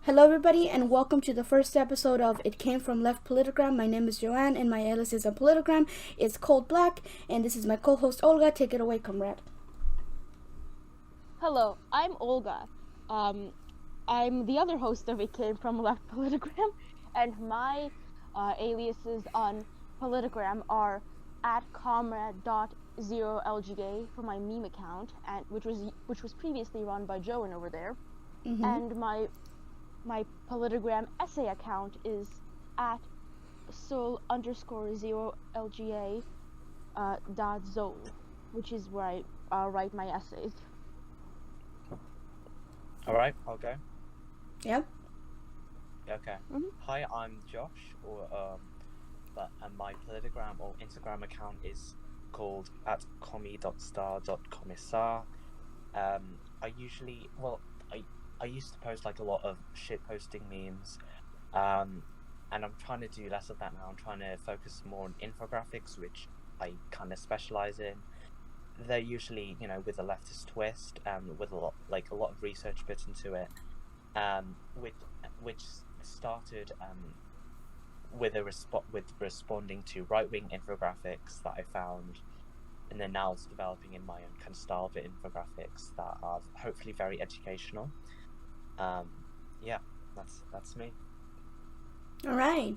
Hello, everybody, and welcome to the first episode of It Came From Left POLITIGRAM. My name is Joanne, and my alias is on POLITIGRAM. It's Cold Black, and this is my co-host Olga. Take it away, comrade. Hello, I'm Olga. I'm the other host of It Came From Left POLITIGRAM, and my aliases on POLITIGRAM are at comrade.0lga for my meme account, and which was previously run by Joanne over there, and my POLITIGRAM essay account is at sol_0lga .zol, which is where I write my essays. All right, I'll go. Yep. Okay. Hi, I'm Josh, but my POLITIGRAM or Instagram account is called at commie.star.commissar. I used to post like a lot of shit posting memes, and I'm trying to do less of that now. I'm trying to focus more on infographics, which I kind of specialize in. They're usually, with a leftist twist, with a lot of research put into it, which started with responding to right-wing infographics that I found, and then now it's developing in my own kind of style of infographics that are hopefully very educational. Yeah, that's me. All right.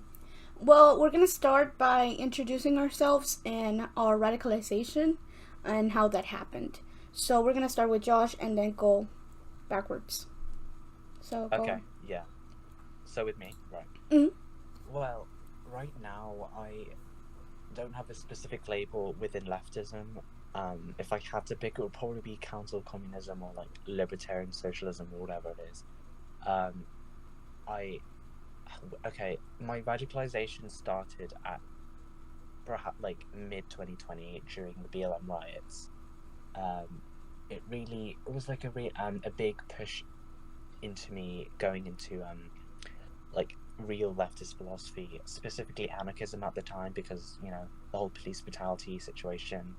Well, we're gonna start by introducing ourselves and our radicalization and how that happened. So we're gonna start with Josh and then go backwards. So go. Okay, yeah. So with me, right? Well, right now I don't have a specific label within leftism. If I had to pick, it would probably be council communism or like libertarian socialism or whatever it is. My radicalization started at perhaps like mid 2020 during the BLM riots. It was like a big push into me going into like real leftist philosophy, specifically anarchism at the time, because the whole police brutality situation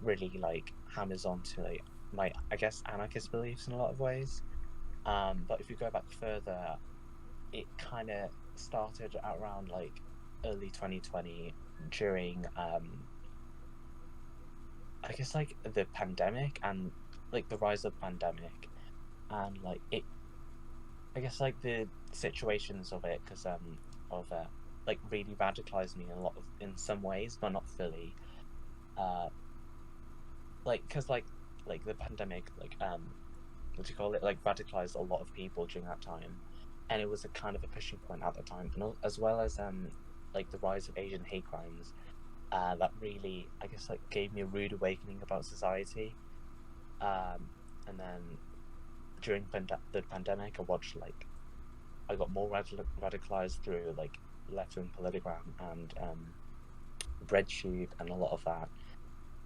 really like hammers on to like my, I guess, anarchist beliefs in a lot of ways. But if you go back further, it kind of started around like early 2020 during I guess like the pandemic and like the rise of the pandemic, and like it, I guess like the situations of it, because like really radicalized me in some ways, but not fully. Because like the pandemic, like what do you call it, like radicalized a lot of people during that time, and it was a kind of a pushing point at the time, and as well as like the rise of Asian hate crimes, that really, I guess, like gave me a rude awakening about society. And then during the pandemic, I got more radicalized through like left-wing POLITIGRAM and Breadsheet and a lot of that,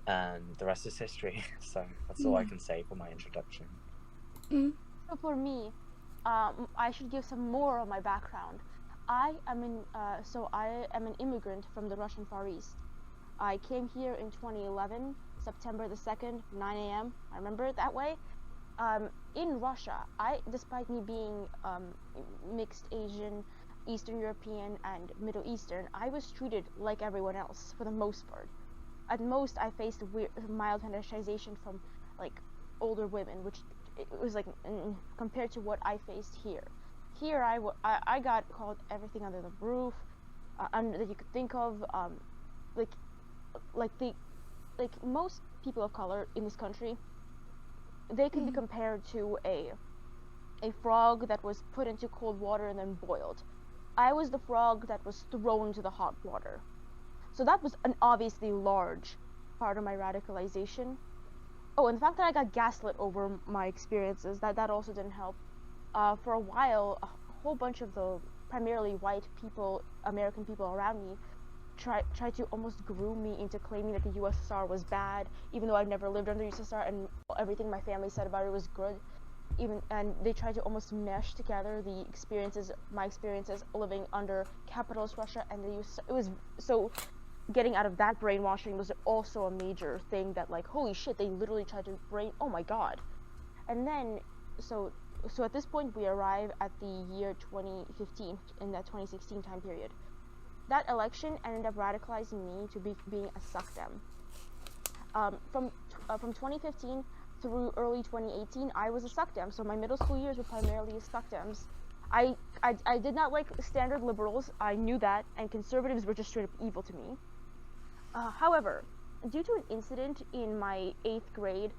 and the rest is history. So that's all I can say for my introduction. So for me, I should give some more of my background. I am an immigrant from the Russian Far East. I came here in 2011, September the 2nd, 9 a.m. I remember it that way. In Russia, despite me being mixed Asian, Eastern European, and Middle Eastern, I was treated like everyone else for the most part. At most, I faced mild fetishization from like older women, which it was like compared to what I faced here. Here, I got called everything under the roof, that you could think of, like most people of color in this country. They can be compared to a frog that was put into cold water and then boiled. I was the frog that was thrown into the hot water. So that was an obviously large part of my radicalization. Oh, and the fact that I got gaslit over my experiences, that also didn't help. For a while, a whole bunch of the primarily white people, American people around me, tried to almost groom me into claiming that the USSR was bad, even though I've never lived under the USSR and everything my family said about it was good. And they tried to almost mesh together my experiences living under capitalist Russia and the USSR. It was so. Getting out of that brainwashing was also a major thing, that like, holy shit, they literally tried to oh my god. And then, so So at this point, we arrive at the year 2015, in that 2016 time period. That election ended up radicalizing me to being a suckdem. From 2015 through early 2018, I was a suckdem. So my middle school years were primarily as suckdems. I did not like standard liberals. I knew that, and conservatives were just straight up evil to me. However, due to an incident in my 8th grade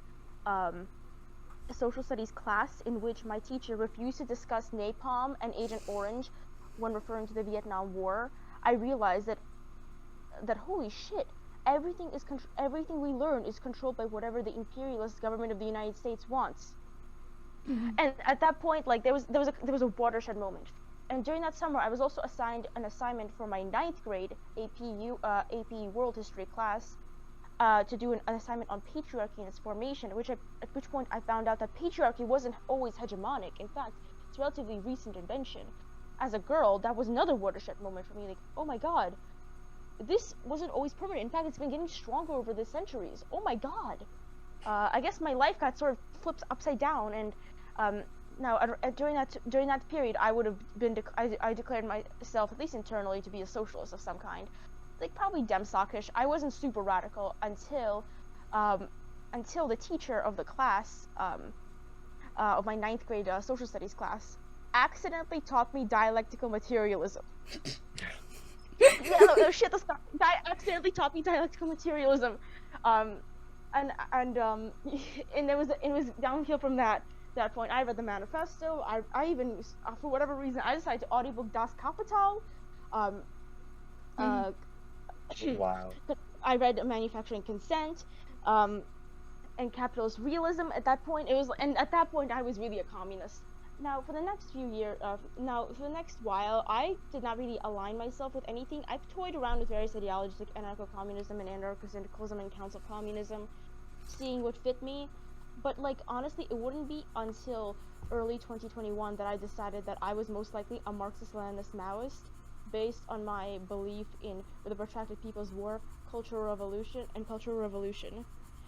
social studies class, in which my teacher refused to discuss napalm and Agent Orange when referring to the Vietnam War, I realized that holy shit, everything we learn is controlled by whatever the imperialist government of the United States wants. Mm-hmm. And at that point, like, there was a watershed moment. And during that summer, I was also assigned an assignment for my 9th grade AP World History class to do an assignment on patriarchy and its formation, at which point I found out that patriarchy wasn't always hegemonic. In fact, it's a relatively recent invention. As a girl, that was another watershed moment for me. Like, oh my god, this wasn't always permanent. In fact, it's been getting stronger over the centuries. Oh my god. I guess my life got sort of flipped upside down, and now during that period, I would have been I declared myself, at least internally, to be a socialist of some kind, like probably Dem-sockish. I wasn't super radical until the teacher of the class of my 9th grade social studies class accidentally taught me dialectical materialism. Yeah, no shit, this guy accidentally taught me dialectical materialism, and it was downhill from that point. I read the manifesto. I even, for whatever reason, I decided to audiobook Das Kapital. Wow. I read Manufacturing Consent, and Capitalist Realism. At that point, I was really a communist. Now, for the next while, I did not really align myself with anything. I've toyed around with various ideologies like anarcho-communism and anarcho-syndicalism and council communism, seeing what fit me. But, like, honestly, it wouldn't be until early 2021 that I decided that I was most likely a Marxist-Leninist Maoist, based on my belief in the protracted People's War, Cultural Revolution.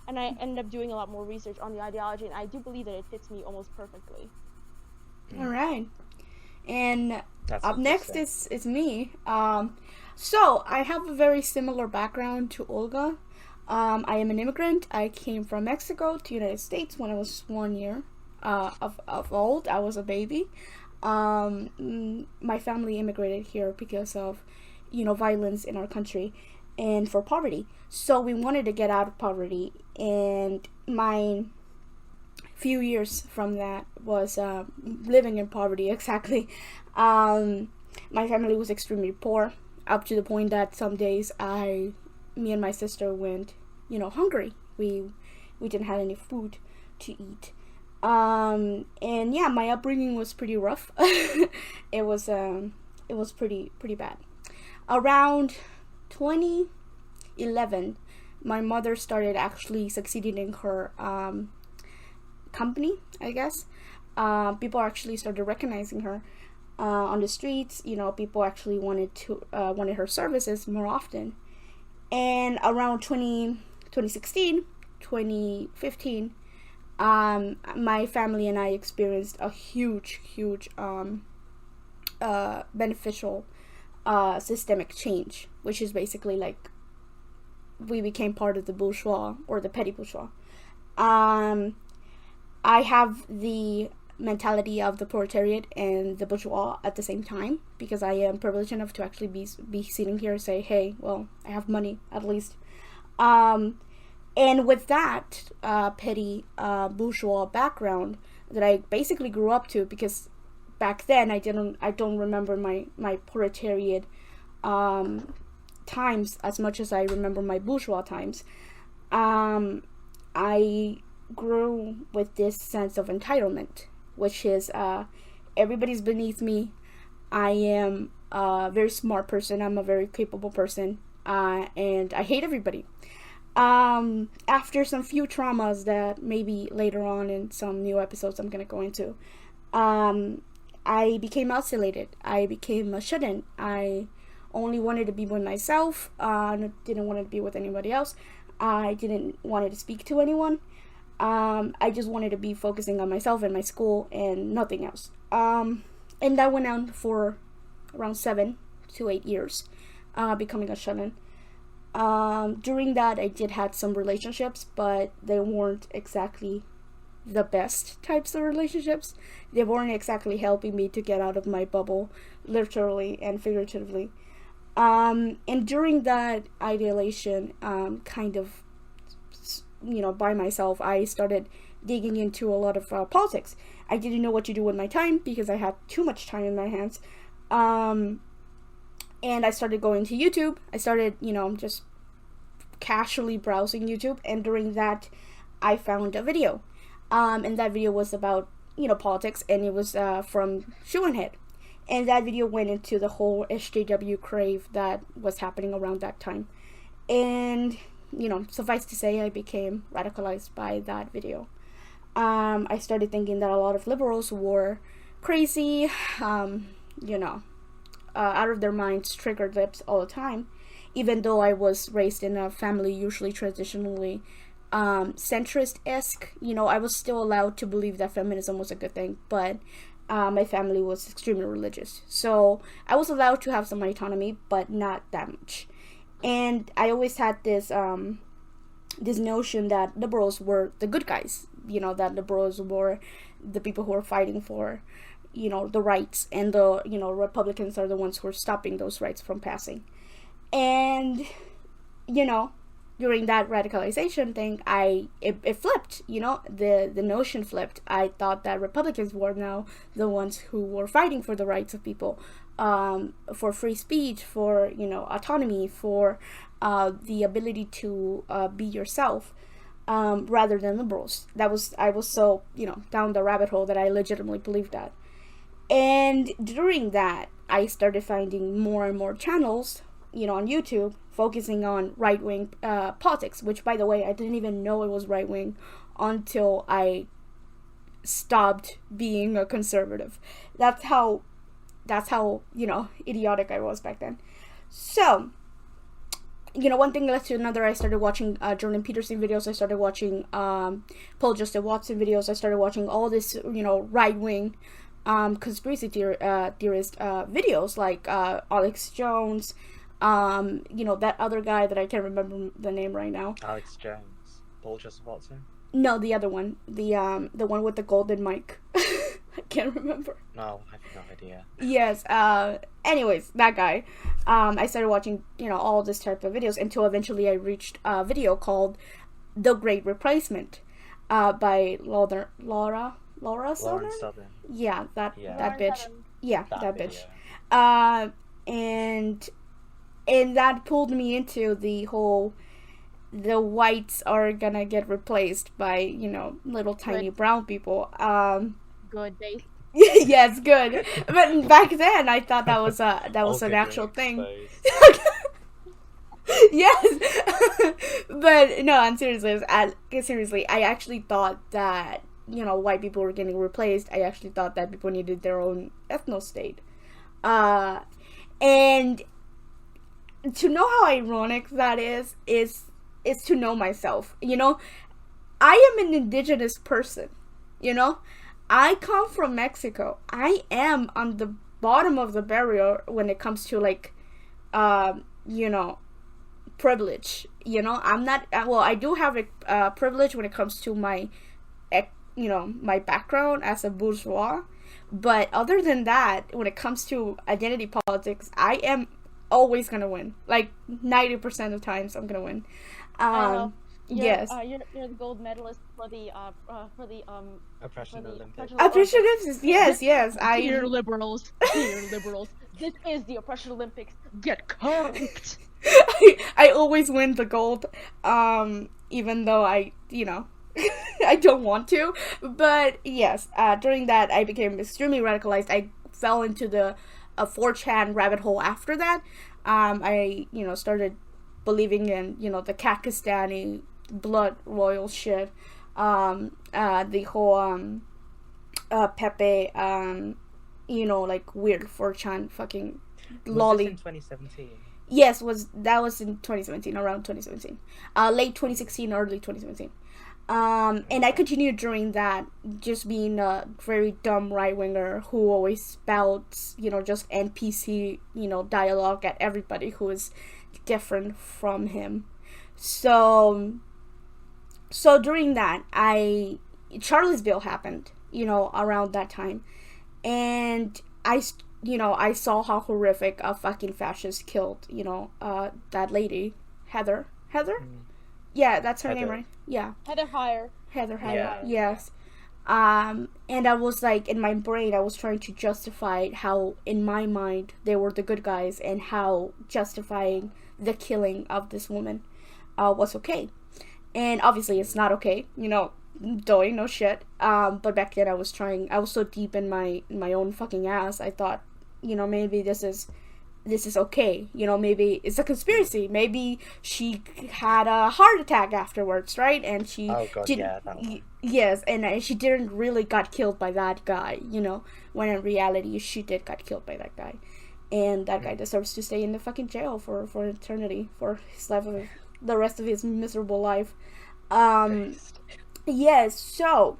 And I ended up doing a lot more research on the ideology, and I do believe that it fits me almost perfectly. All right, and That's up next is me. So I have a very similar background to Olga. I am an immigrant. I came from Mexico to the United States when I was 1 year of old. I was a baby. My family immigrated here because of, violence in our country and for poverty. So we wanted to get out of poverty, and my few years from that was living in poverty. Exactly. My family was extremely poor, up to the point that some days me and my sister went hungry. We didn't have any food to eat, and yeah, my upbringing was pretty rough. It was pretty bad. Around 2011, my mother started actually succeeding in her company, I guess. People actually started recognizing her on the streets. People actually wanted her services more often. And around 2016, 2015, my family and I experienced a huge beneficial systemic change, which is basically like we became part of the bourgeois, or the petty bourgeois. I have the mentality of the proletariat and the bourgeois at the same time, because I am privileged enough to actually be sitting here and say, hey, well, I have money at least. And with that petty bourgeois background that I basically grew up to, because back then I don't remember my proletariat times as much as I remember my bourgeois times. I grew with this sense of entitlement, which is everybody's beneath me. I am a very smart person. I'm a very capable person, and I hate everybody. After some few traumas that maybe later on in some new episodes I'm gonna go into, I became isolated. I became a shut-in. I only wanted to be with myself. Didn't want to be with anybody else. I didn't want to speak to anyone. I just wanted to be focusing on myself and my school and nothing else. And that went on for around 7 to 8 years, becoming a shut-in. During that, I did had some relationships, but they weren't exactly the best types of relationships. They weren't exactly helping me to get out of my bubble, literally and figuratively. And during that ideation, kind of, by myself, I started digging into a lot of politics. I didn't know what to do with my time because I had too much time in my hands. And I started going to YouTube. I started, just casually browsing YouTube. And during that, I found a video. And that video was about, politics. And it was from Joanne. And that video went into the whole SJW crave that was happening around that time. And, suffice to say, I became radicalized by that video. I started thinking that a lot of liberals were crazy, out of their minds, triggered lips all the time. Even though I was raised in a family usually traditionally centrist-esque, I was still allowed to believe that feminism was a good thing, but my family was extremely religious. So I was allowed to have some autonomy, but not that much. And I always had this this notion that liberals were the good guys, that liberals were the people who are fighting for, the rights, and the, Republicans are the ones who are stopping those rights from passing. And, during that radicalization thing, it flipped, the notion flipped. I thought that Republicans were now the ones who were fighting for the rights of people, for free speech, for, autonomy, for the ability to be yourself, rather than liberals. I was so, down the rabbit hole that I legitimately believed that. And during that, I started finding more and more channels, on YouTube, focusing on right-wing politics, which, by the way, I didn't even know it was right-wing until I stopped being a conservative. That's how idiotic I was back then. So, one thing led to another. I started watching Jordan Peterson videos. I started watching Paul Justin Watson videos. I started watching all this, right-wing conspiracy theorist videos, like Alex Jones, that other guy that I can't remember the name right now. Alex Jones. Paul Justin Watson? No, the other one. The one with the golden mic. I can't remember. No, I have no idea. Yes. Anyways, that guy. I started watching, all this type of videos until eventually I reached a video called "The Great Replacement," by Laura Southern. Yeah, that bitch. Southern. Yeah, that bitch. And that pulled me into the whole, the whites are gonna get replaced by, little tiny brown people. Good day. Yes, good. But back then, I thought that was an actual thing. Yes. But no, and seriously, I actually thought that, white people were getting replaced. I actually thought that people needed their own ethno-state. And to know how ironic that is to know myself. I am an indigenous person. I come from Mexico. I am on the bottom of the barrier when it comes to, like, privilege. I'm not, well, I do have a privilege when it comes to my, my background as a bourgeois. But other than that, when it comes to identity politics, I am always gonna win. Like 90% of times, I'm gonna win. Yes. You're the gold medalist for the Oppression Olympics. Oppression Olympics. Yes. Dear liberals. This is the Oppression Olympics. Get cooked. I always win the gold, even though I I don't want to. But yes, during that, I became extremely radicalized. I fell into the 4chan rabbit hole after that. I started believing in the Kakistani blood royal shit, the whole Pepe, like weird 4chan fucking lolly. Was this in 2017? Yes, that was in 2017, around 2017, late 2016, early 2017. And I continued during that, just being a very dumb right-winger who always spouts, just NPC, dialogue at everybody who is different from him. So during that, Charlottesville happened, around that time. And I saw how horrific a fucking fascist killed, that lady, Heather? Yeah, that's her name, right? Yeah. Heather Heyer. Yeah. Yes. And I was like, in my brain, I was trying to justify how, in my mind, they were the good guys, and how justifying the killing of this woman was okay. And obviously, it's not okay, doing no shit. But back then, I was so deep in my own fucking ass, I thought, maybe this is okay, maybe it's a conspiracy, maybe she had a heart attack afterwards, right? And she yes, and she didn't really got killed by that guy, when in reality she did got killed by that guy, and that guy deserves to stay in the fucking jail for eternity, for his life, of the rest of his miserable life. Yes. So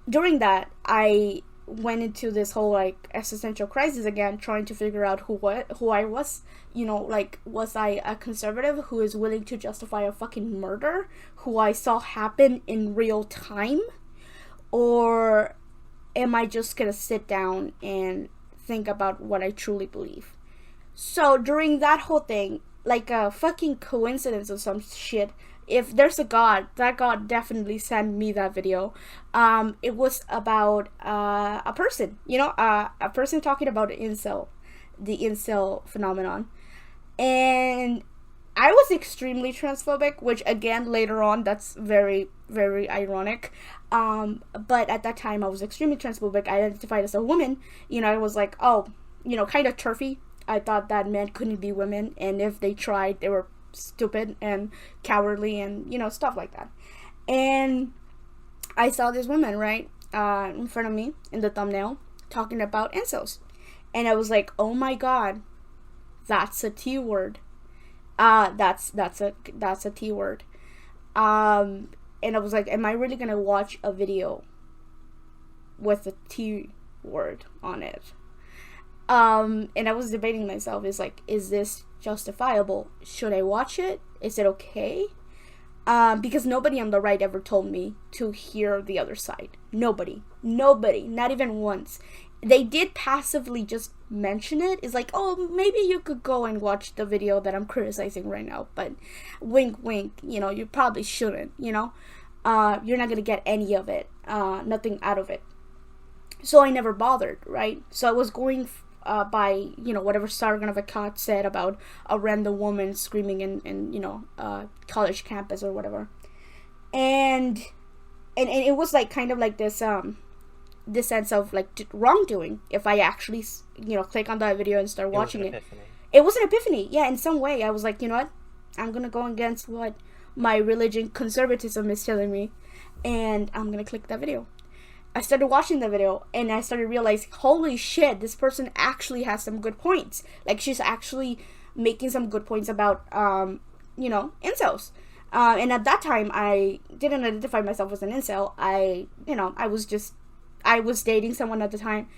during that, I went into this whole like existential crisis again, trying to figure out who I was. Was I a conservative who is willing to justify a fucking murder who I saw happen in real time, or am I just gonna sit down and think about what I truly believe? So during that whole thing, like a fucking coincidence or some shit, if there's a God, that God definitely sent me that video. It was about a person, a person talking about the incel phenomenon. And I was extremely transphobic, which again, later on, that's very, very ironic. But at that time, I was extremely transphobic. I identified as a woman. I was like, oh, kind of turfy. I thought that men couldn't be women, and if they tried, they were stupid and cowardly and stuff like that. And I saw this woman right in front of me in the thumbnail talking about incels, and I was like, oh my god, that's a T word. That's a T word. And I was like, am I really gonna watch a video with a T word on it? And I was debating myself, is this justifiable? Should I watch it? Is it okay? Because nobody on the right ever told me to hear the other side. Nobody, not even once. They did passively just mention it. It's like, oh, maybe you could go and watch the video that I'm criticizing right now, but wink wink, you probably shouldn't. You're not gonna get any of it, nothing out of it. So I never bothered, right? So I was going by whatever Sargon of Akkad said about a random woman screaming in college campus or whatever, and it was like kind of like this sense of like wrongdoing if I actually click on that video and start watching it. It was an epiphany, yeah. In some way, I was like, you know what, I'm gonna go against what my religion, conservatism, is telling me, and I'm gonna click that video. I started watching the video, and I started realizing, holy shit, this person actually has some good points. Like, she's actually making some good points about, incels. And at that time, I didn't identify myself as an incel. I was dating someone at the time,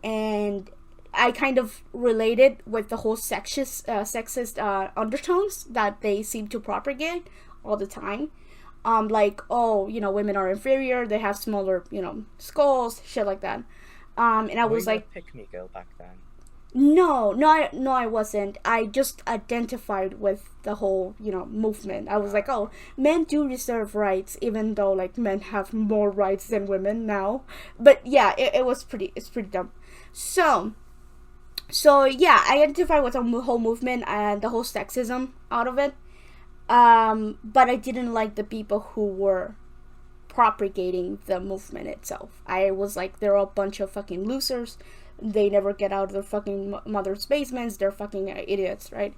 and I kind of related with the whole sexist undertones that they seem to propagate all the time. Like, oh, women are inferior, they have smaller, skulls, shit like that. And I was like, pick me girl back then. No, I wasn't. I just identified with the whole, movement. I was like, oh, men do deserve rights, even though, like, men have more rights than women now. But yeah, it's pretty dumb. So yeah, I identify with the whole movement and the whole sexism out of it. But I didn't like the people who were propagating the movement itself. I was like, they're a bunch of fucking losers. They never get out of their fucking mother's basements. They're fucking idiots, right?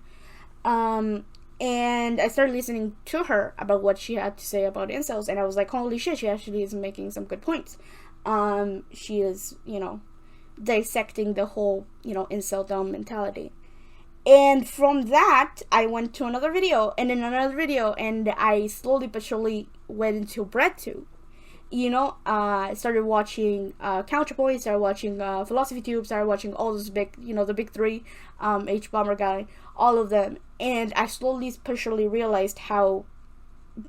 And I started listening to her about what she had to say about incels, and I was like, holy shit, she actually is making some good points. She is, dissecting the whole, incel-dumb mentality. And from that, I went to another video, and then another video, and I slowly but surely went into bread to. I started watching Counterpoint, started watching Philosophy Tube, started watching all those big, the big three, H Bomber guy, all of them, and I slowly but surely realized how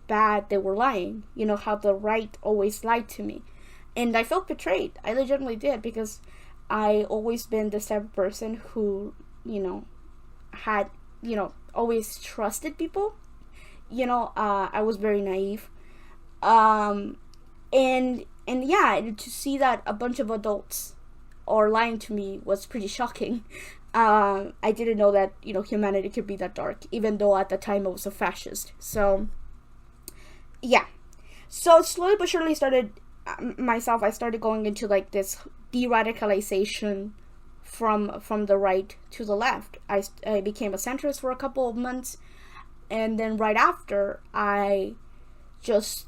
bad they were lying. How the right always lied to me, and I felt betrayed. I legitimately did, because I always been this type of person who, had, always trusted people. I was very naive. And yeah, to see that a bunch of adults are lying to me was pretty shocking. I didn't know that, humanity could be that dark, even though at the time I was a fascist. So, yeah. So slowly but surely I started going into like this de-radicalization from the right to the left. I became a centrist for a couple of months, and then right after, I just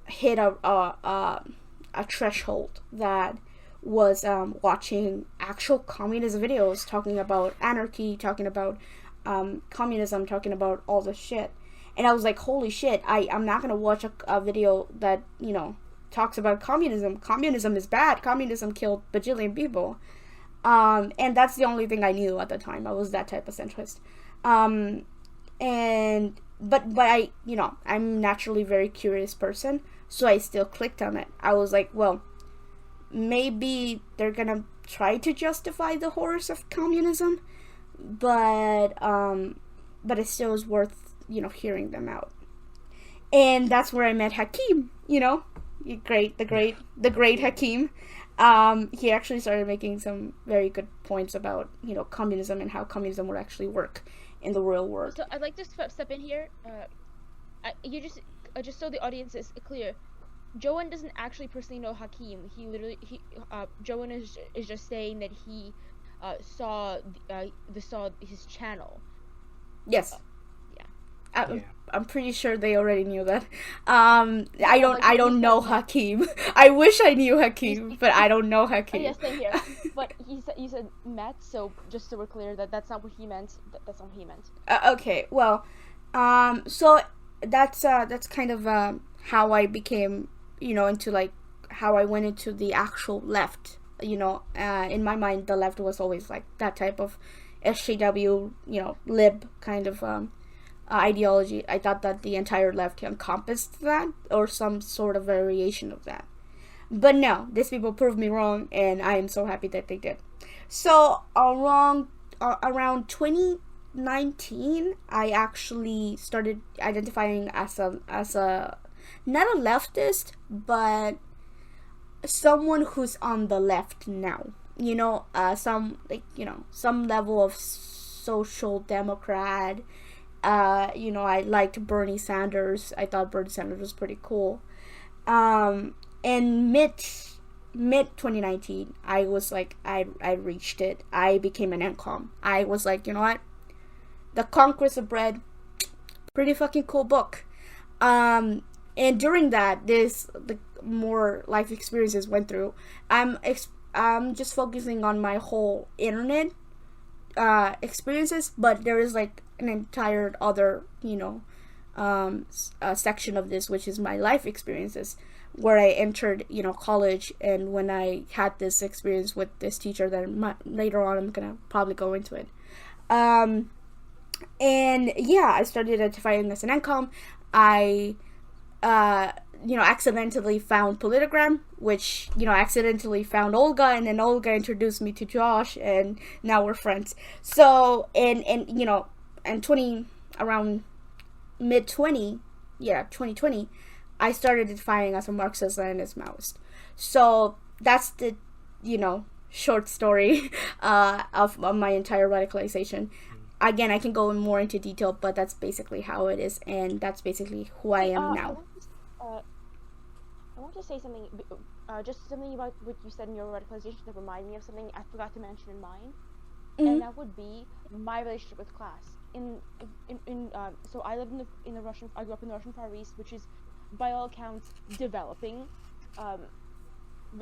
hit a threshold that was watching actual communist videos talking about anarchy, talking about communism, talking about all this shit. And I was like, holy shit, I'm not gonna watch a video that, talks about communism. Communism is bad. Communism killed bajillion people. And that's the only thing I knew at the time. I was that type of centrist. But I, I'm naturally a very curious person, so I still clicked on it. I was like, well, maybe they're gonna try to justify the horrors of communism, but it still is worth, hearing them out. And that's where I met Hakeem, the great Hakeem. He actually started making some very good points about, communism and how communism would actually work in the real world. So I'd like to step in here. Just so the audience is clear, Joanne doesn't actually personally know Hakeem. Joanne is just saying that he saw his channel. Yes. Yeah. I'm pretty sure they already knew that. I don't know Hakeem. I wish I knew Hakeem, but I don't know Hakeem. Yes, same here. But you said met, so just so we're clear that's not what he meant. That's not what he meant. Okay, well, so that's kind of how I became, into like how I went into the actual left. In my mind, the left was always like that type of SJW, lib kind of ideology. I thought that the entire left encompassed that, or some sort of variation of that. But no, these people proved me wrong, and I am so happy that they did. So around 2019, I actually started identifying as a not a leftist, but someone who's on the left now. Some level of social democrat. I liked Bernie Sanders. I thought Bernie Sanders was pretty cool. In mid 2019, I was like, I reached it. I became an NCOM. I was like, you know what? The Conquest of Bread, pretty fucking cool book. And during that, the more life experiences went through. I'm just focusing on my whole internet experiences, but there is like an entire other section of this, which is my life experiences, where I entered college, and when I had this experience with this teacher that later on I'm gonna probably go into it. And yeah, I started identifying as an NCOM. I accidentally found POLITIGRAM, which, accidentally found Olga, and then Olga introduced me to Josh, and now we're friends. So, around mid-20, 2020, I started identifying as a Marxist-Leninist Maoist. So, that's the, short story of my entire radicalization. Again, I can go more into detail, but that's basically how it is, and that's basically who I am now. I want to say something, just something about what you said in your radicalization that reminded me of something I forgot to mention in mine, and that would be my relationship with class. So I lived I grew up in the Russian Far East, which is, by all accounts, developing,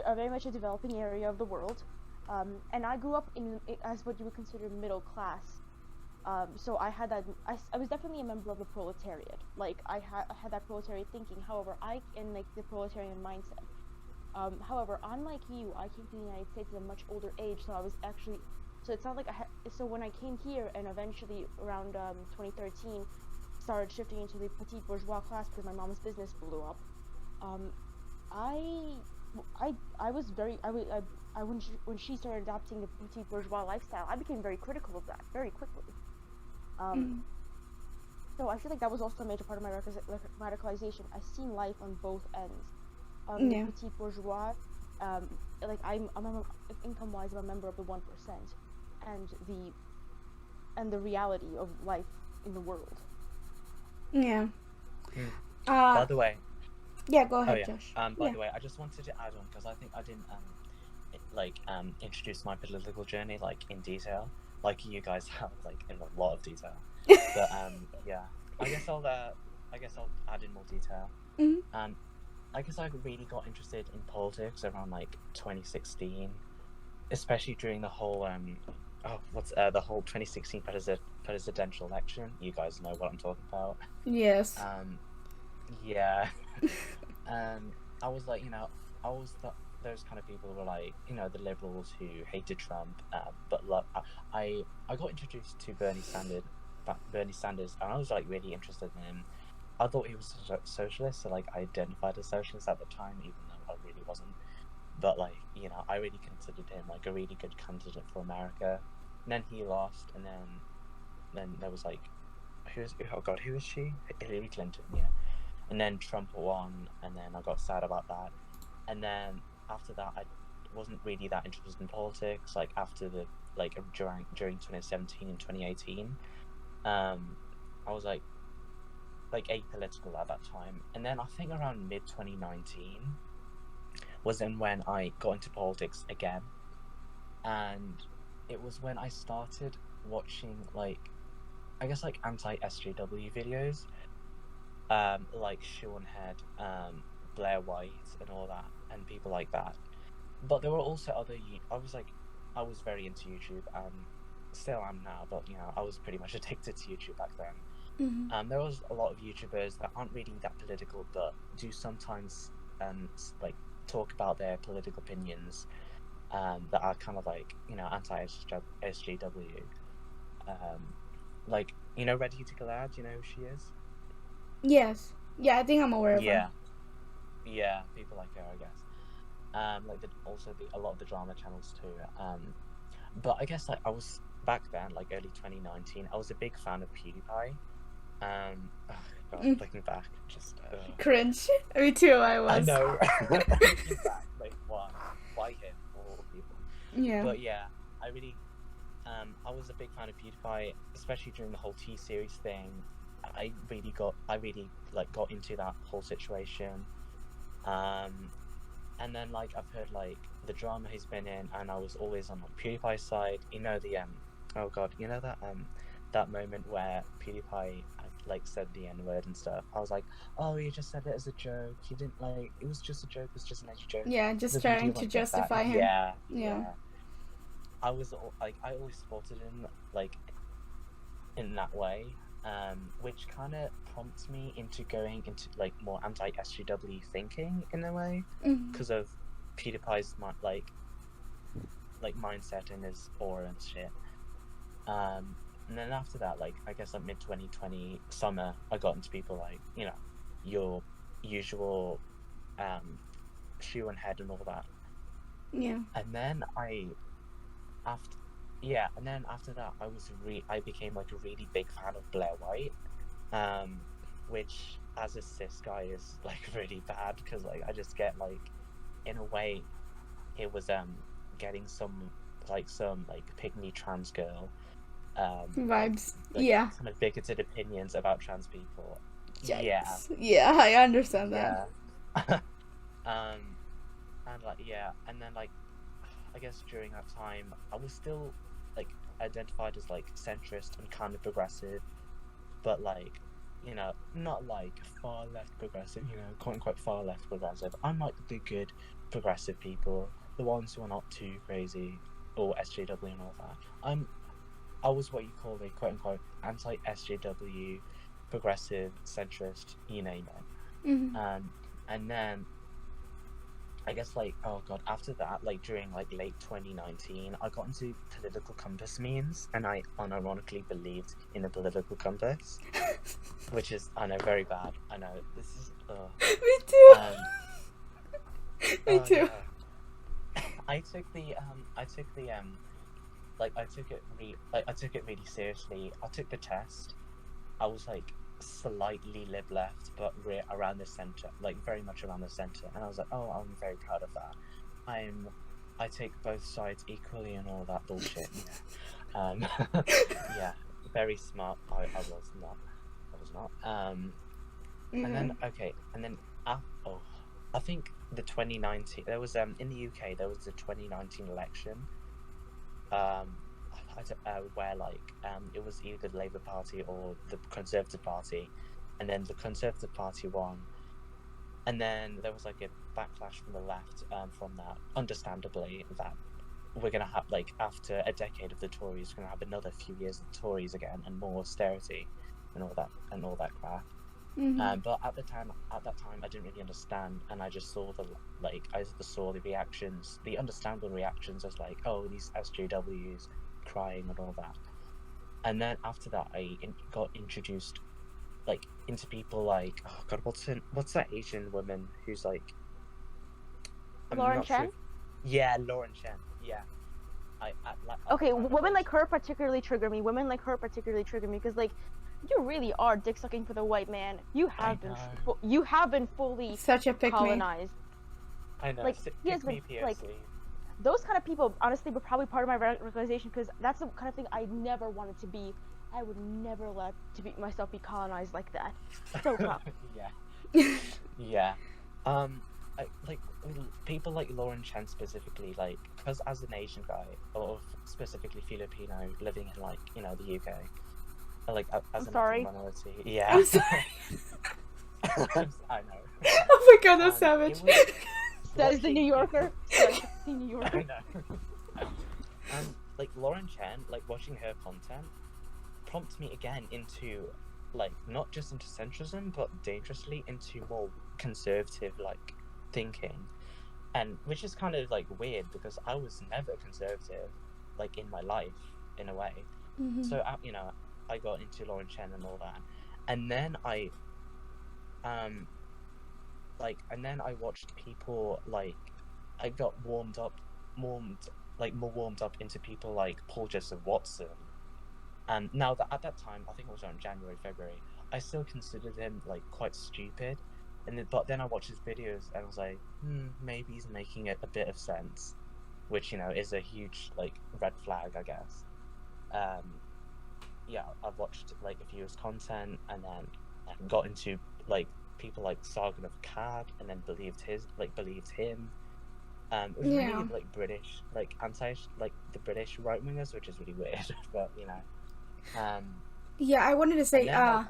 very much a developing area of the world, and I grew up as what you would consider middle class. So I had that. I was definitely a member of the proletariat. Like I had that proletariat thinking. However, in like the proletarian mindset. However, unlike you, I came to the United States at a much older age, so I was actually. So it's not like so when I came here and eventually around 2013 started shifting into the petite bourgeois class because my mom's business blew up. Um, I I was very I when she started adopting the petite bourgeois lifestyle, I became very critical of that very quickly. Mm. So I feel like that was also a major part of my radicalization. I seen life on both ends. The Yeah. petite bourgeois, like income-wise, I'm a member of the 1%, and the reality of life in the world. Yeah. Mm. Uh, By the way, yeah, go oh ahead, yeah. Josh. By Yeah. the way, I just wanted to add on because I think I didn't introduce my political journey like in detail, like you guys have like in a lot of detail. But yeah, I guess I'll add in more detail. Mhm. I guess I really got interested in politics around like 2016, especially during the whole the whole 2016 presidential election. You guys know what I'm talking about. Yes. Yeah. I was like, I was those kind of people who were like, the liberals who hated Trump. But look, I got introduced to Bernie Sanders, and I was like really interested in him. I thought he was a socialist, so like I identified as socialist at the time, even though I really wasn't. But like, I really considered him like a really good candidate for America. And then he lost, and then there was like, who is she? Hillary Clinton, yeah. And then Trump won, and then I got sad about that. And then after that, I wasn't really that interested in politics. Like after during 2017 and 2018, I was like apolitical at that time. And then I think around mid 2019 was then when I got into politics again, and it was when I started watching I guess anti-SJW videos. Like Sean Head, Blair White, and all that, and people like that. But there were also other. I was very into YouTube, and still am now. But I was pretty much addicted to YouTube back then. Mm-hmm. There was a lot of YouTubers that aren't really that political, but do sometimes talk about their political opinions. That are kind of anti-SJW. Ready to Glad. You know who she is? Yes. Yeah, I think I'm aware of her. Yeah, people like her, I guess. A lot of the drama channels too. But I guess I was back then, early 2019. I was a big fan of PewDiePie. God, looking back, just Cringe. Me too. I was. I know. Looking back, why him of all people? Yeah. But yeah, I really, I was a big fan of PewDiePie, especially during the whole T-Series thing. I really got into that whole situation, and then I've heard the drama he's been in, and I was always on PewDiePie's side. Oh god, that moment where PewDiePie said the N-word and stuff. I was like, oh, he just said it as a joke. He didn't it was just a joke. It was just an edgy joke. Yeah, just trying to justify him. Yeah. I was I always supported him in that way. Which kind of prompts me into going into more anti-SJW thinking in a way, because of PewDiePie's mindset and his aura and shit. And then after that, I guess mid 2020 summer, I got into people your usual Shoe and Head and all that. Yeah. And then after that, I became a really big fan of Blair White, which as a cis guy is really bad, because I just get in a way it was getting some pygmy trans girl vibes. Yeah. Some bigoted opinions about trans people. Yikes. Yeah, I understand that. And then I guess during that time I was still identified as centrist and kind of progressive, but not far left progressive, quote unquote far left progressive. I'm the good progressive people, the ones who are not too crazy or SJW and all that. I was what you call a quote unquote anti-SJW, progressive, centrist, you name it. Mm-hmm. And then I guess like, oh god, after that, like during like late 2019, I got into political compass memes, and I unironically believed in a political compass, which is, I know, very bad. I know this is. Me too. Me Oh, too. yeah. I took it really seriously. I took the test. I was like slightly lib left, but around the center, like very much around the center. And I was like, oh, I'm very proud of that. I take both sides equally and all that bullshit. Yeah, very smart. I was not. And then I think the 2019 there was in the UK there was the 2019 election. Where like it was either the Labour Party or the Conservative Party, and then the Conservative Party won, and then there was like a backlash from the left from that, understandably, that we're gonna have, like, after a decade of the Tories, we're gonna have another few years of the Tories again and more austerity and all that crap. Mm-hmm. But at that time, I didn't really understand, and I just saw the reactions, the understandable reactions, as like, oh, these SJWs crying and all that. And then after that, I got introduced, like, into people like, oh god, what's that Asian woman who's like, Lauren Chen? Yeah, Lauren Chen. Yeah. Women like her particularly trigger me. Because, like, you really are dick sucking for the white man. You have been fully Such a pick me. colonized. I know. Like, he has been, like, those kind of people, honestly, were probably part of my radicalization, because that's the kind of thing I never wanted to be. I would never let myself be colonized like that. So tough. Yeah. Yeah. Like people like Lauren Chen specifically, like, because as an Asian guy, or specifically Filipino, living in, like, you know, the UK, like as an ethnic minority. Yeah. I'm sorry. I know. Oh my god, that's savage. Says the New Yorker. The New Yorker. I know. Like, Lauren Chen, like, watching her content prompts me again into, like, not just into centrism, but dangerously into more conservative, like, thinking, and which is kind of, like, weird, because I was never conservative, like, in my life, in a way. Mm-hmm. So you know, I got into Lauren Chen and all that, and then I watched people, like, I got more warmed up into people like Paul Joseph Watson. And now that, at that time, I think it was around January, February, I still considered him, like, quite stupid. But then I watched his videos and I was like, maybe he's making a bit of sense, which, you know, is a huge, like, red flag, I guess. Yeah, I've watched, like, a few of his content, and then got into, like, people like Sargon of Akkad, and then believed him. It was really, like, British, like, the British right wingers, which is really weird, but, you know. Yeah, I wanted to say, then, I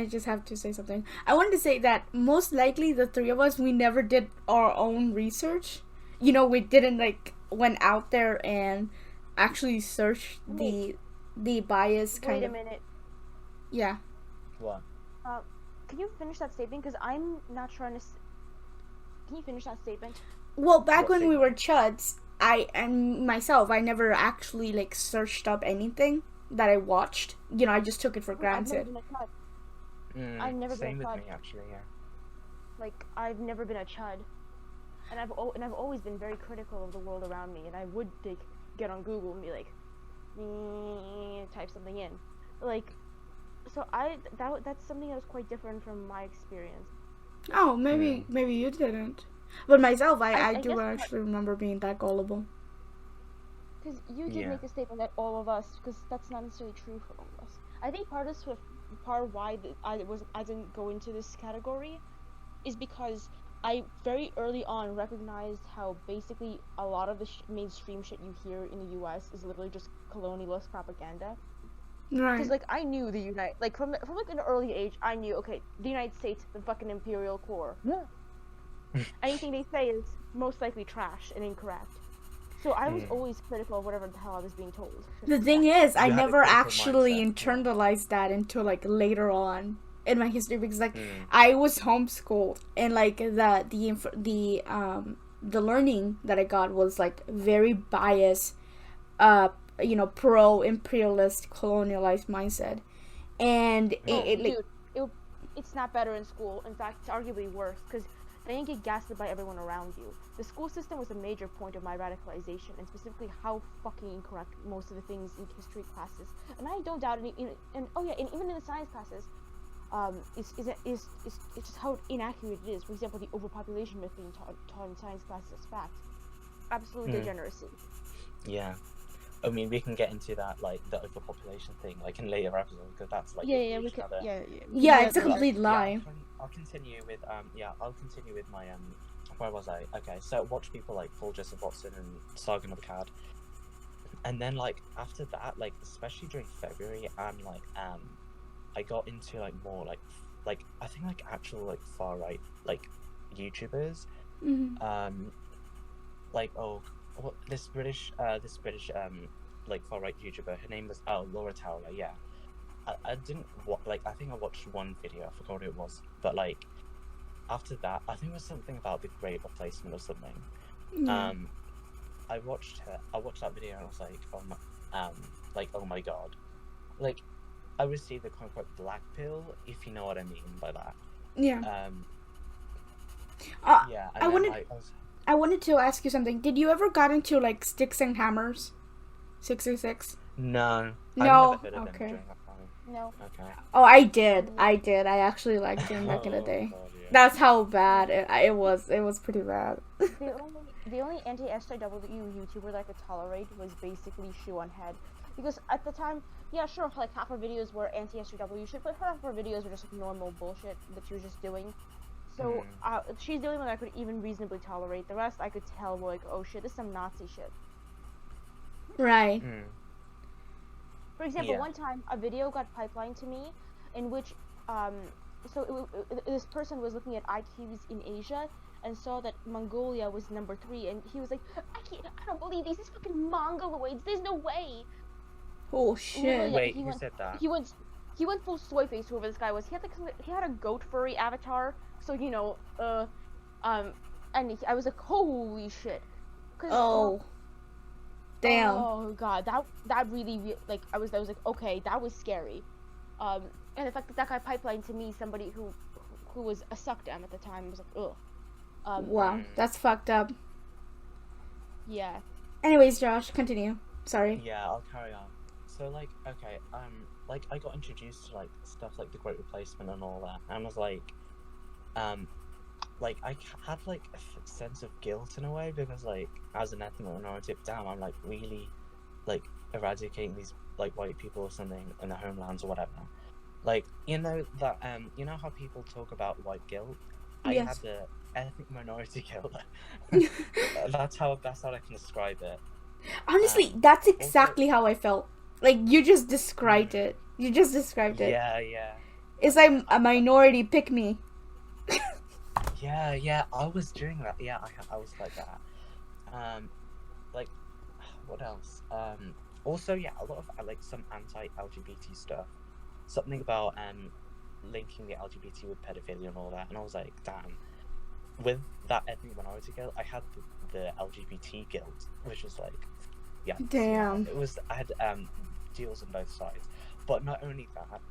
just have to say something. I wanted to say that most likely the three of us, we never did our own research. You know, we didn't, like, went out there and actually search the bias kind of. Wait a minute. Yeah. What? Can you finish that statement? Because I'm not sure. Can you finish that statement? Well, back when we were chuds, I never actually, like, searched up anything that I watched. You know, I just took it for granted. I've never same been a chud. with me, actually, yeah. Like, I've never been a chud, and I've always been very critical of the world around me, and I would, like, get on Google and be like, type something in, like, so that's something that was quite different from my experience. Oh, maybe you didn't. But myself, I do actually remember being that gullible. Because you did make the statement that all of us, because that's not necessarily true for all of us. I think part of why I didn't go into this category is because I very early on recognized how basically a lot of the mainstream shit you hear in the U.S. is literally just colonialist propaganda. Right. Because, like, I knew from like an early age, I knew, okay, the United States, the fucking imperial core. Yeah. Anything they say is most likely trash and incorrect. So I was always critical of whatever the hell I was being told. The thing is, I You had a never critical actually mindset, yeah. internalized that until like later on in my history, because like I was homeschooled, and like the learning that I got was like very biased, pro imperialist colonialized mindset, and it's not better in school. In fact, it's arguably worse, because I didn't get gaslit by everyone around you. The school system was a major point of my radicalization, and specifically how fucking incorrect most of the things in history classes. And I don't doubt it. And even in the science classes, it's just how inaccurate it is. For example, the overpopulation myth being taught in science classes is fact. Absolute degeneracy. Yeah. I mean, we can get into that, like, the overpopulation thing, like, in later episodes, because that's, like, it's a complete lie. I'll continue with, my, where was I? Okay, so watch people like Paul Joseph Watson and Sargon of Akkad. And then, like, after that, like, especially during February, and, like, I got into, like, more, like, I think, like, actual, like, far-right, like, YouTubers. Like, this British, like, far-right YouTuber, her name was, Laura Towler, yeah. I didn't, I think I watched one video, I forgot what it was, but, like, after that, I think it was something about the Great Replacement or something. I watched that video, and I was like, oh my god. Like, I received the quote-unquote black pill, if you know what I mean by that. Yeah. Yeah, I wanted to ask you something. Did you ever got into, like, Sticks and Hammers? 666? No. No? I've never heard of them Okay. during that time. No. Okay. Oh, I did. I actually liked him back in the day. God, yeah. That's how bad it was. It was pretty bad. The only anti-SJW YouTuber that I could tolerate was basically Shoe on Head. Because at the time, yeah, sure, like half her videos were anti-SJW shit, but half her videos were just like normal bullshit that she was just doing. So she's the only one I could even reasonably tolerate. The rest I could tell were like, oh shit, this is some Nazi shit. Right. For example, one time a video got pipelined to me in which this person was looking at IQs in Asia and saw that Mongolia was number 3, and he was like, I don't believe these fucking Mongoloids, there's no way. Oh shit. Wait, who said that? He went full soy face, whoever this guy was. He had a goat furry avatar, so and I was like, holy shit. Damn. Oh god, that really, like, I was like, okay, that was scary. And the fact that guy pipelined to me somebody who was a suckdam at the time, was like, ugh. Wow, that's fucked up. Yeah. Anyways, Josh, continue. Sorry. Yeah, I'll carry on. So, like, okay, like, I got introduced to, like, stuff like the Great Replacement and all that, and I was like, I had, like, a sense of guilt in a way, because, like, as an ethnic minority, damn, I'm, like, really, like, eradicating these, like, white people or something in their homelands or whatever. Like, you know that, you know how people talk about white guilt? I had the ethnic minority guilt. That's how I can describe it. Honestly, that's exactly how I felt. Like, you just described it. Yeah. It's like a minority pick me. Yeah, I was doing that. Yeah, I was like that. Like, what else? Also, yeah, a lot of, like, some anti-LGBT stuff. Something about, linking the LGBT with pedophilia and all that, and I was like, damn. With that ethnic minority guilt, I had the LGBT guilt, which was like, yeah. Damn. It was, I had, deals on both sides. But not only that,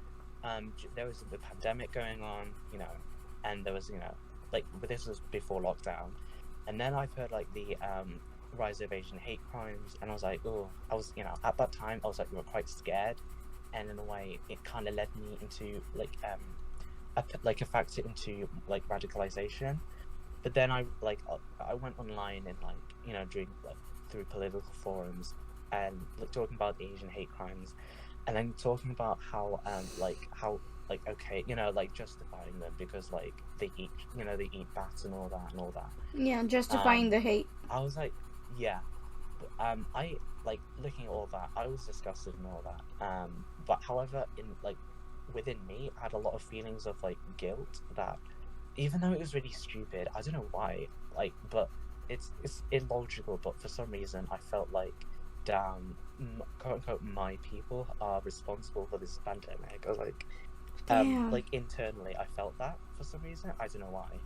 there was the pandemic going on, you know, and there was, you know, like, but this was before lockdown, and then I've heard, like, the rise of Asian hate crimes, and I was like, oh, I was, you know, at that time I was like, quite scared, and in a way it kind of led me into, like, a factor into, like, radicalization. But then I went online and, like, you know, through political forums and, like, talking about the Asian hate crimes, and then talking about how okay, you know, like, justifying them because, like, they eat bats and all that. Yeah, justifying the hate. I was like, yeah. I, like, looking at all that, I was disgusted and all that. But however, within me, I had a lot of feelings of, like, guilt that, even though it was really stupid, I don't know why, like, but it's illogical, but for some reason I felt like, damn, quote unquote, my people are responsible for this pandemic. Or Yeah. like internally, I felt that for some reason. I don't know why.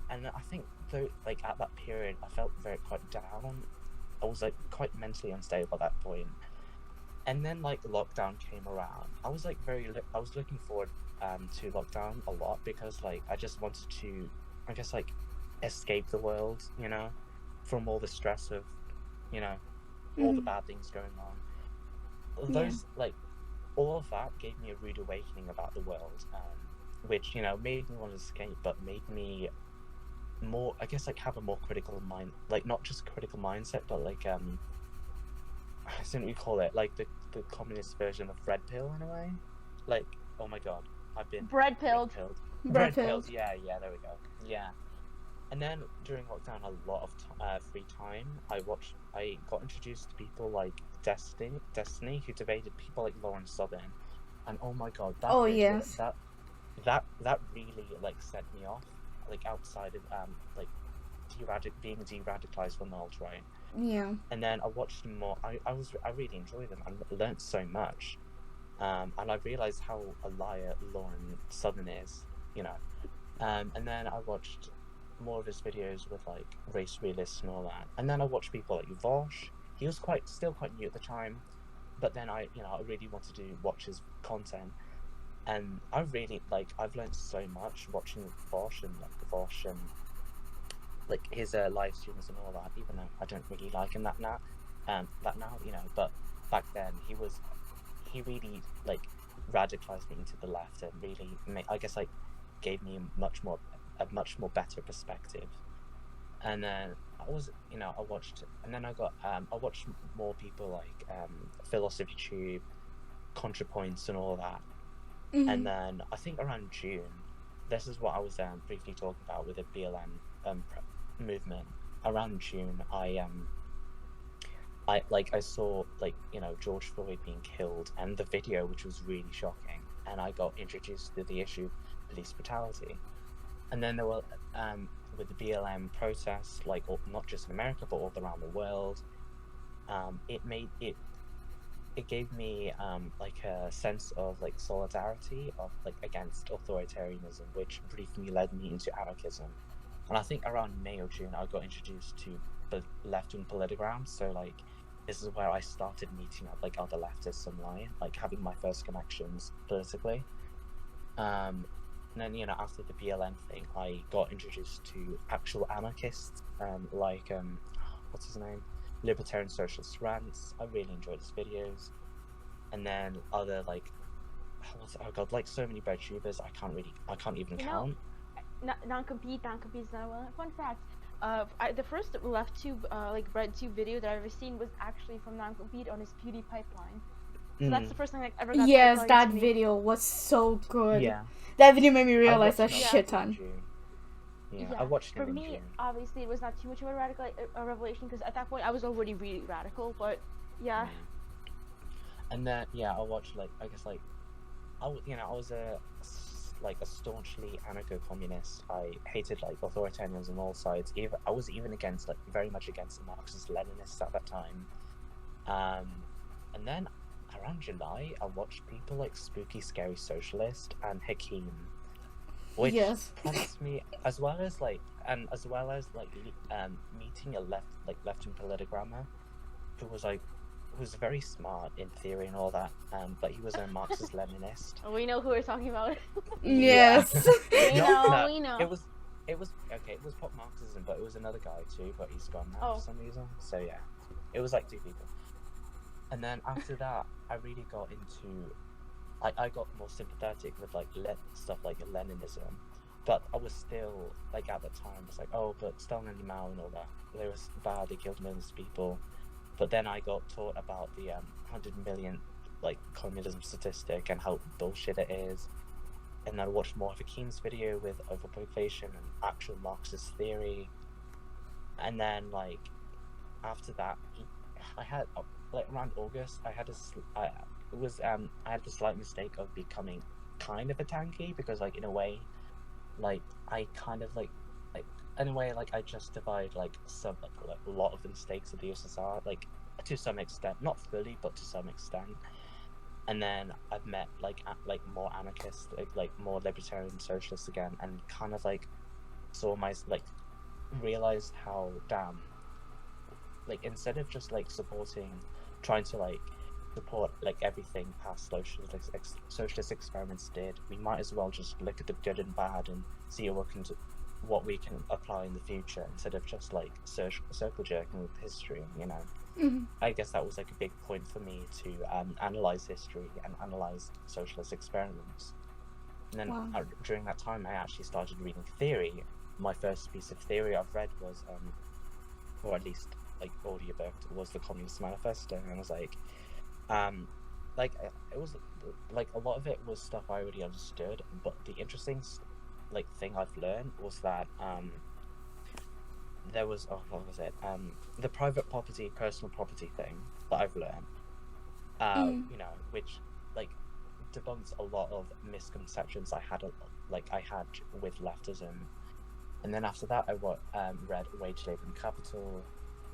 And I think though, like at that period, I felt quite down. I was like quite mentally unstable at that point. And then like lockdown came around. I was like I was looking forward to lockdown a lot because like I just wanted to, I guess, like escape the world, from all the stress of, you know, all the Mhm. bad things going on. Yeah. Those like all of that gave me a rude awakening about the world, which made me want to escape, but made me more, I guess, like have a more critical mind, like not just critical mindset, but like I don't know what you call it, like the communist version of red pill in a way. Like, oh my god, I've been Bread pilled. Bread red pilled. pills. Yeah, there we go. Yeah. And then during lockdown, a lot of free time. I got introduced to people like Destiny, who debated people like Lauren Southern, and oh my god, that Oh video, yes. that really like set me off, like outside of like being de-radicalized from the alt-right. Yeah. And then I watched them more. I really enjoyed them. I learned so much, and I realized how a liar Lauren Southern is, and then I watched more of his videos with like race realists and all that. And then I watched people like Vosh. He was still quite new at the time, but then I really wanted to watch his content, and I've learned so much watching Vosh and like his live streams and all that. Even though I don't really like him that now, but back then he really like radicalized me into the left and really I guess like gave me a much more better perspective. And then I watched, and then I watched more people like Philosophy Tube, ContraPoints, and all that. And then I think around June, this is what I was briefly talking about with the BLM movement. Around June, I saw George Floyd being killed, and the video, which was really shocking, and I got introduced to the issue of police brutality. And then there were with the BLM protests, like not just in America but all around the world. It gave me like a sense of like solidarity of like against authoritarianism, which briefly led me into anarchism. And I think around May or June I got introduced to the left-wing POLITIGRAM. So like this is where I started meeting up like other leftists online, like having my first connections politically. And then after the BLM thing, I got introduced to actual anarchists, like what's his name, Libertarian Socialist Rants. I really enjoyed his videos. And then other like like so many red tubers I can't even count. Non-compete is fun fact. The first left tube like red tube video that I've ever seen was actually from Non-compete on his beauty pipeline. So that's the first thing I ever got. Yes, that video was so good. Yeah. That video made me realize a shit ton. Yeah, I watched him for in me, June. obviously, it was not too much of a revelation because at that point I was already really radical. But yeah. And then I watched I was a staunchly anarcho-communist. I hated like authoritarianism on all sides. I was even against very much against the Marxist-Leninists at that time. And then around July, I watched people like Spooky Scary Socialist and Hakeem, which prompts me, as well as meeting a left-wing politigrammer who was very smart in theory and all that, but he was a Marxist-Leninist. We know who we're talking about. Yes. We know. It was pop Marxism, but it was another guy too, but he's gone now for some reason. So yeah, it was like two people. And then after that, I really got into, I got more sympathetic with stuff like Leninism, but I was still at the time was like, oh, but Stalin and Mao and all that, they were bad, they killed millions of people. But then I got taught about the 100 million communism statistic and how bullshit it is. And then I watched more of Hakeem's video with overpopulation and actual Marxist theory. And then after that, I had around August, I had the slight mistake of becoming kind of a tanky, because in a way, I kind of in a way, like I justified like some like a lot of the mistakes of the USSR, like to some extent, not fully, but to some extent. And then I've met like more anarchists, like more libertarian socialists again, and kind of like saw my like realized how damn like instead of just like trying to like support like everything past socialist experiments did, we might as well just look at the good and bad and see what we can apply in the future instead of just like circle jerking with history, you know. Mm-hmm. I guess that was like a big point for me to analyze history and analyze socialist experiments. And then Wow. During that time, I actually started reading theory. My first piece of theory I've read was, or at least like audiobook, was the Communist Manifesto, and I was like, it was like a lot of it was stuff I already understood, but the interesting like thing I've learned was that there was what was it the private property, personal property thing that I've learned, you know, which like debunks a lot of misconceptions I had with leftism. And then after that I read Wage Labour and Capital,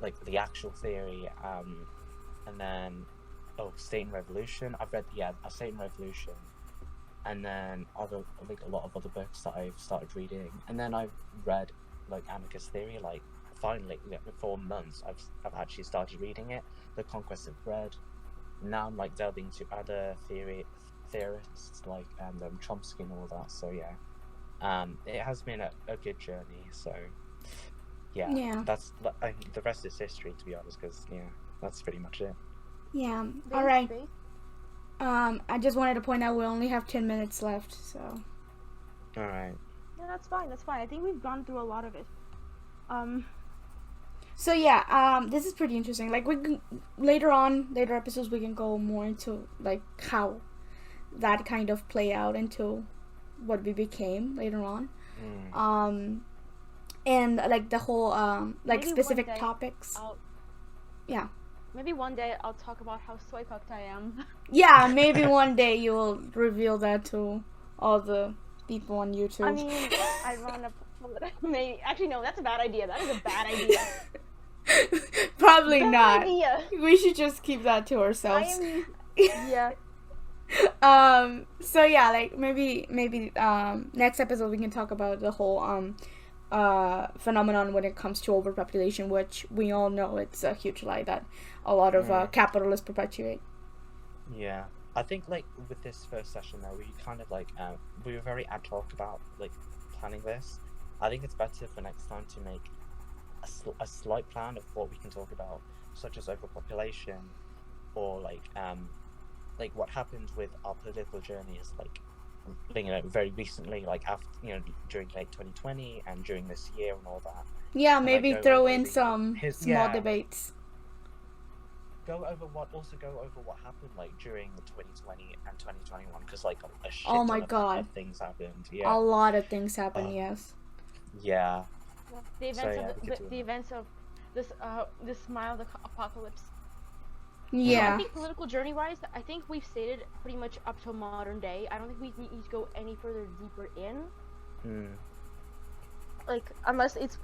like the actual theory, and then State and Revolution. I've read State and Revolution, and then a lot of other books that I've started reading. And then I've read like anarchist theory, like finally, like, 4 months I've actually started reading it, The Conquest of Bread. Now I'm like delving into other theorists like Chomsky and all that. So yeah, it has been a good journey. So yeah. That's the rest is history, to be honest, because that's pretty much it. Yeah. All right. I just wanted to point out we only have 10 minutes left, so. All right. Yeah, that's fine. That's fine. I think we've gone through a lot of it. So yeah, this is pretty interesting. Like later episodes we can go more into like how that kind of play out into what we became later on. And like the whole like maybe specific topics. Yeah. Maybe one day I'll talk about how soy-cooked I am. Yeah, maybe one day you will reveal that to all the people on YouTube. I mean, I run a... Maybe, actually, no, that's a bad idea. That is a bad idea. Probably bad not. Idea. We should just keep that to ourselves. Yeah. So yeah, like maybe next episode we can talk about the whole phenomenon when it comes to overpopulation, which we all know it's a huge lie that a lot of capitalists perpetuate. Yeah, I think like with this first session though, we kind of like we were very ad hoc about like planning this. I think it's better for next time to make a slight plan of what we can talk about, such as overpopulation, or like what happened with our political journeys, like very recently, like after during late 2020 and during this year and all that. Yeah, and, maybe like, throw in some small debates. Go over what happened like during the 2020 and 2021, because like a shit oh my ton god of things happened. Yeah, a lot of things happened. Yes. Yeah. The events of this mild apocalypse. Yeah. I think political journey-wise, I think we've stated pretty much up to modern day. I don't think we need to go any further deeper in. Like, unless it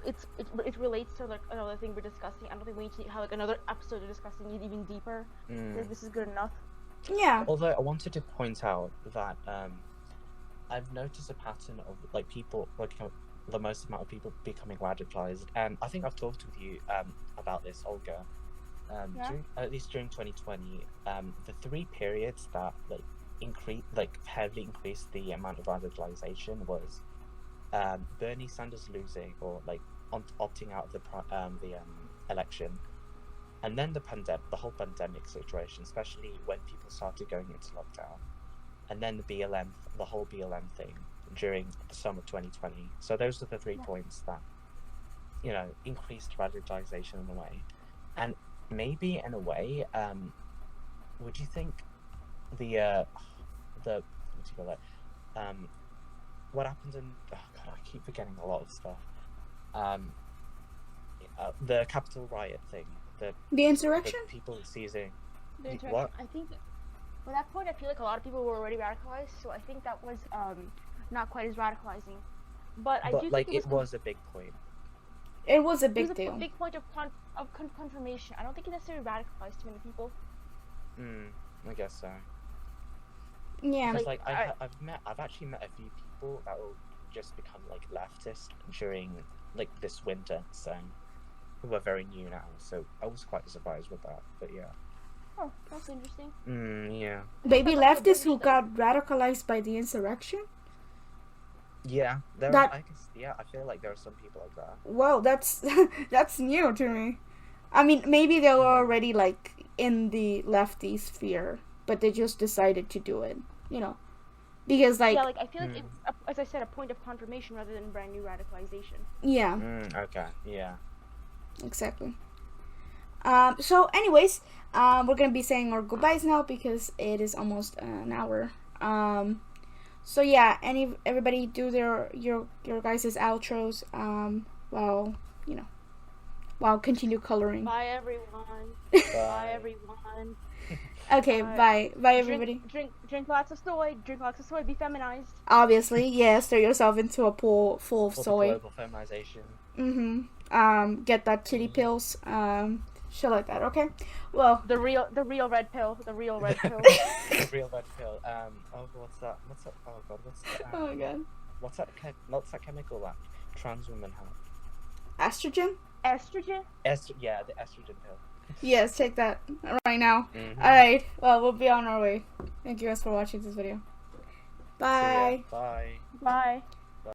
relates to like another thing we're discussing. I don't think we need to have like another episode of discussing it even deeper. Like, this is good enough. Yeah. Although I wanted to point out that I've noticed a pattern of like people like the most amount of people becoming radicalized, and I think I've talked with you about this, Olga. At least during 2020, the 3 periods that heavily increased the amount of radicalization was Bernie Sanders losing or like opting out of the election, and then the whole pandemic situation, especially when people started going into lockdown, and then the whole BLM thing during the summer of 2020. So those are the 3 points that increased radicalization in a way. And maybe in a way, would you think what happened in I keep forgetting a lot of stuff. The Capitol riot thing, the insurrection, the people seizing. What? I think at that point I feel like a lot of people were already radicalized, so I think that was not quite as radicalizing. But I do think it was a big point. It was a It big was a deal. big point of confirmation. I don't think it necessarily radicalized too many people. I guess so. Yeah. Because I've actually met a few people that will just become like leftist during like this winter, so who are very new now. So I was quite surprised with that. But yeah. Oh, that's interesting. Yeah. Baby That's like leftists who British got radicalized by the insurrection? Yeah. That- I guess. Yeah. I feel like there are some people like that. Whoa, that's that's new to me. I mean, maybe they were already like in the lefty sphere, but they just decided to do it, you know, because like Yeah, like I feel like it's, as I said, a point of confirmation rather than brand new radicalization. yeah, Okay. Yeah. exactly. So anyways, we're gonna be saying our goodbyes now because it is almost an hour. So yeah, everybody do your guys' outros. While you know, while continue coloring. Bye everyone. Bye. Bye everyone. Okay, bye everybody. Drink lots of soy. Drink lots of soy. Be feminized. Obviously, yes, throw yourself into a pool full of For the soy. global feminization. Get that kitty pills. Shit like that. Okay. Well, The real red pill. The real red pill. The real red pill. Oh, what's that? Oh god, what's that? oh my god. What's that chemical that trans women have? Estrogen? Estrogen. Yeah, the estrogen pill. Yes, take that right now. Mhm. Alright, well, we'll be on our way. Thank you guys for watching this video. See ya. Bye. Bye. Bye.